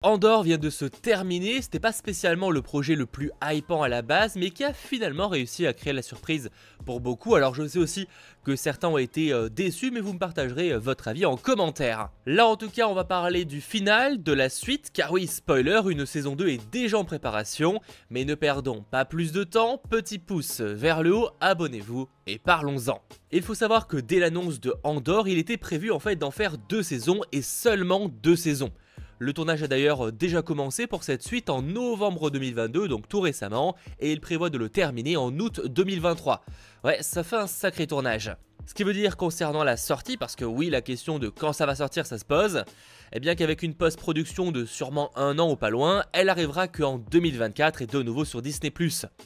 Andor vient de se terminer, c'était pas spécialement le projet le plus hypant à la base, mais qui a finalement réussi à créer la surprise pour beaucoup. Alors je sais aussi que certains ont été déçus, mais vous me partagerez votre avis en commentaire. Là en tout cas on va parler du final, de la suite, car oui, spoiler, une saison 2 est déjà en préparation, mais ne perdons pas plus de temps, petit pouce vers le haut, abonnez-vous et parlons-en. Il faut savoir que dès l'annonce de Andor, il était prévu en fait d'en faire 2 saisons et seulement 2 saisons. Le tournage a d'ailleurs déjà commencé pour cette suite en novembre 2022, donc tout récemment, et il prévoit de le terminer en août 2023. Ouais, ça fait un sacré tournage. Ce qui veut dire concernant la sortie, parce que oui, la question de quand ça va sortir, ça se pose, eh bien qu'avec une post-production de sûrement 1 an ou pas loin, elle arrivera qu'en 2024 et de nouveau sur Disney+.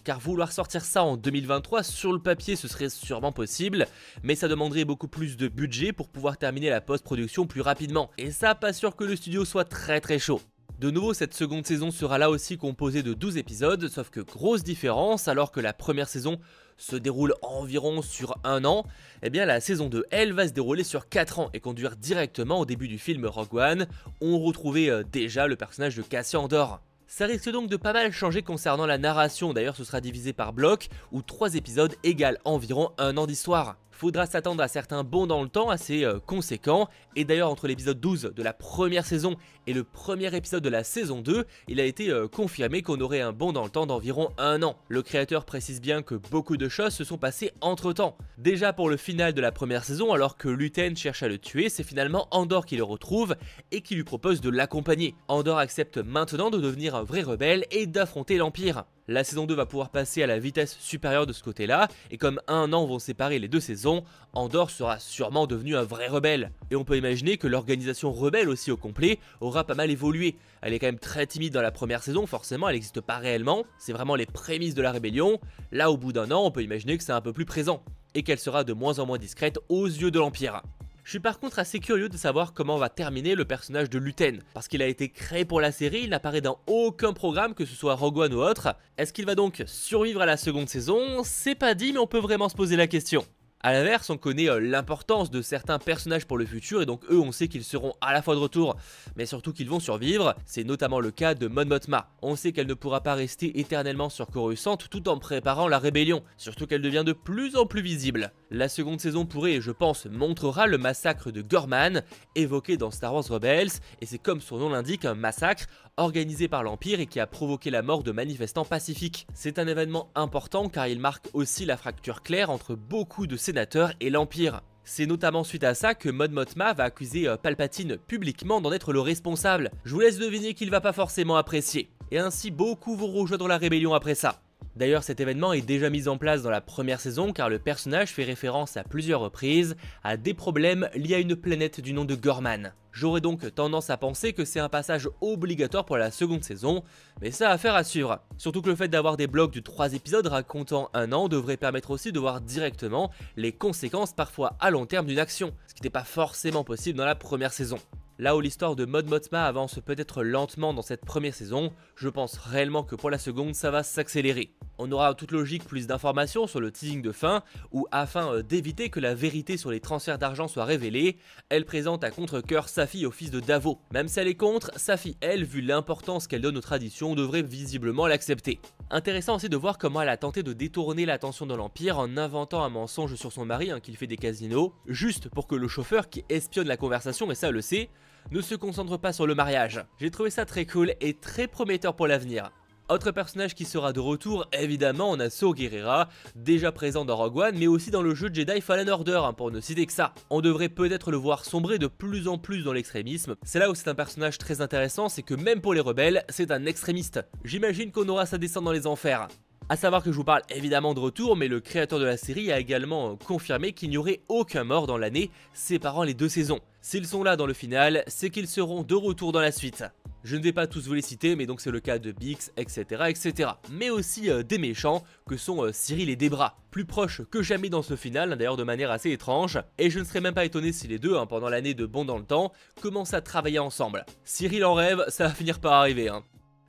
Car vouloir sortir ça en 2023, sur le papier ce serait sûrement possible, mais ça demanderait beaucoup plus de budget pour pouvoir terminer la post-production plus rapidement. Et ça, pas sûr que le studio soit très chaud. De nouveau, cette seconde saison sera là aussi composée de 12 épisodes, sauf que grosse différence, alors que la première saison se déroule environ sur 1 an, eh bien la saison 2, elle, va se dérouler sur 4 ans et conduire directement au début du film Rogue One, où on retrouvait déjà le personnage de Cassian Andor. Ça risque donc de pas mal changer concernant la narration, d'ailleurs ce sera divisé par blocs, où 3 épisodes égalent environ 1 an d'histoire. Faudra s'attendre à certains bonds dans le temps assez conséquents, et d'ailleurs entre l'épisode 12 de la première saison et le premier épisode de la saison 2, il a été confirmé qu'on aurait un bond dans le temps d'environ 1 an. Le créateur précise bien que beaucoup de choses se sont passées entre temps. Déjà pour le final de la première saison, alors que Luthen cherche à le tuer, c'est finalement Andor qui le retrouve et qui lui propose de l'accompagner. Andor accepte maintenant de devenir un vrai rebelle et d'affronter l'Empire. La saison 2 va pouvoir passer à la vitesse supérieure de ce côté-là, et comme 1 an vont séparer les 2 saisons, Andor sera sûrement devenu un vrai rebelle. Et on peut imaginer que l'organisation rebelle aussi au complet aura pas mal évolué. Elle est quand même très timide dans la première saison, forcément elle n'existe pas réellement, c'est vraiment les prémices de la rébellion. Là au bout d'1 an, on peut imaginer que c'est un peu plus présent, et qu'elle sera de moins en moins discrète aux yeux de l'Empire. Je suis par contre assez curieux de savoir comment va terminer le personnage de Luthen, parce qu'il a été créé pour la série, il n'apparaît dans aucun programme, que ce soit Rogue One ou autre. Est-ce qu'il va donc survivre à la seconde saison? C'est pas dit, mais on peut vraiment se poser la question. A l'inverse, on connaît l'importance de certains personnages pour le futur, et donc eux on sait qu'ils seront à la fois de retour, mais surtout qu'ils vont survivre. C'est notamment le cas de Mon Mothma. On sait qu'elle ne pourra pas rester éternellement sur Coruscant tout en préparant la rébellion, surtout qu'elle devient de plus en plus visible. La seconde saison pourrait, et je pense, montrera le massacre de Gorman, évoqué dans Star Wars Rebels, et c'est comme son nom l'indique, un massacre organisé par l'Empire et qui a provoqué la mort de manifestants pacifiques. C'est un événement important car il marque aussi la fracture claire entre beaucoup de sénateurs et l'Empire. C'est notamment suite à ça que Mon Mothma va accuser Palpatine publiquement d'en être le responsable. Je vous laisse deviner qu'il va pas forcément apprécier. Et ainsi beaucoup vont rejoindre la rébellion après ça. D'ailleurs cet événement est déjà mis en place dans la première saison car le personnage fait référence à plusieurs reprises à des problèmes liés à une planète du nom de Gorman. J'aurais donc tendance à penser que c'est un passage obligatoire pour la seconde saison, mais ça a affaire à suivre. Surtout que le fait d'avoir des blocs de 3 épisodes racontant 1 an devrait permettre aussi de voir directement les conséquences parfois à long terme d'une action, ce qui n'était pas forcément possible dans la première saison. Là où l'histoire de Mon Mothma avance peut-être lentement dans cette première saison, je pense réellement que pour la seconde ça va s'accélérer. On aura en toute logique plus d'informations sur le teasing de fin, où afin d'éviter que la vérité sur les transferts d'argent soit révélée, elle présente à contre-cœur Safi au fils de Davo. Même si elle est contre, Safi elle, vu l'importance qu'elle donne aux traditions, devrait visiblement l'accepter. Intéressant aussi de voir comment elle a tenté de détourner l'attention de l'Empire en inventant un mensonge sur son mari qu'il fait des casinos, juste pour que le chauffeur qui espionne la conversation, et ça le sait, ne se concentre pas sur le mariage. J'ai trouvé ça très cool et très prometteur pour l'avenir. Autre personnage qui sera de retour, évidemment, on a Saw Gerrera, déjà présent dans Rogue One, mais aussi dans le jeu Jedi Fallen Order, pour ne citer que ça. On devrait peut-être le voir sombrer de plus en plus dans l'extrémisme. C'est là où c'est un personnage très intéressant, c'est que même pour les rebelles, c'est un extrémiste. J'imagine qu'on aura sa descente dans les enfers. A savoir que je vous parle évidemment de retour, mais le créateur de la série a également confirmé qu'il n'y aurait aucun mort dans l'année séparant les 2 saisons. S'ils sont là dans le final, c'est qu'ils seront de retour dans la suite. Je ne vais pas tous vous les citer, mais donc c'est le cas de Bix, etc. Mais aussi des méchants que sont Cyril et Debra, plus proches que jamais dans ce final, d'ailleurs de manière assez étrange, et je ne serais même pas étonné si les deux, pendant l'année de Bond dans le temps, commencent à travailler ensemble. Cyril en rêve, ça va finir par arriver.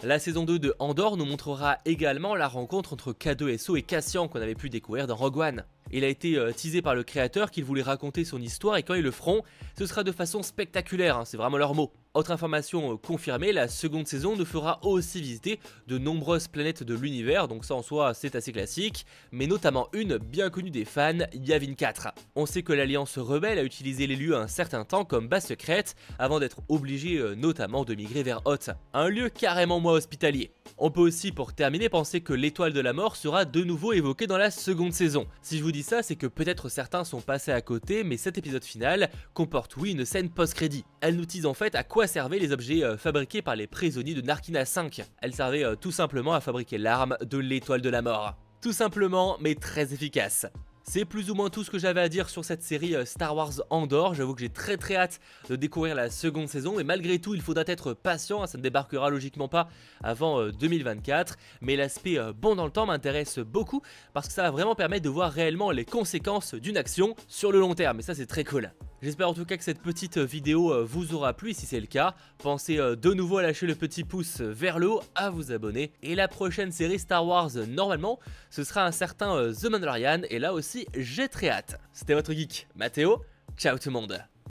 La saison 2 de Andor nous montrera également la rencontre entre K2SO et Cassian qu'on avait pu découvrir dans Rogue One. Il a été teasé par le créateur qu'il voulait raconter son histoire et quand ils le feront, ce sera de façon spectaculaire, hein, c'est vraiment leur mot. Autre information confirmée, la seconde saison nous fera aussi visiter de nombreuses planètes de l'univers, donc ça en soi c'est assez classique, mais notamment une bien connue des fans, Yavin 4. On sait que l'Alliance rebelle a utilisé les lieux un certain temps comme base secrète, avant d'être obligé notamment de migrer vers Hoth, un lieu carrément moins hospitalier. On peut aussi pour terminer penser que l'étoile de la mort sera de nouveau évoquée dans la seconde saison. Si je vous dis ça, c'est que peut-être certains sont passés à côté, mais cet épisode final comporte oui une scène post-crédit. Elle nous tease en fait à quoi servaient les objets fabriqués par les prisonniers de Narkina 5. Elle servait tout simplement à fabriquer l'arme de l'étoile de la mort. Tout simplement, mais très efficace. C'est plus ou moins tout ce que j'avais à dire sur cette série Star Wars Andor. J'avoue que j'ai très hâte de découvrir la seconde saison, mais malgré tout il faudra être patient, hein, ça ne débarquera logiquement pas avant 2024, mais l'aspect bond dans le temps m'intéresse beaucoup parce que ça va vraiment permettre de voir réellement les conséquences d'une action sur le long terme, et ça c'est très cool. J'espère en tout cas que cette petite vidéo vous aura plu, et si c'est le cas, pensez de nouveau à lâcher le petit pouce vers le haut, à vous abonner, et la prochaine série Star Wars, normalement, ce sera un certain The Mandalorian, et là aussi j'ai très hâte. C'était votre geek, Mathéo, ciao tout le monde.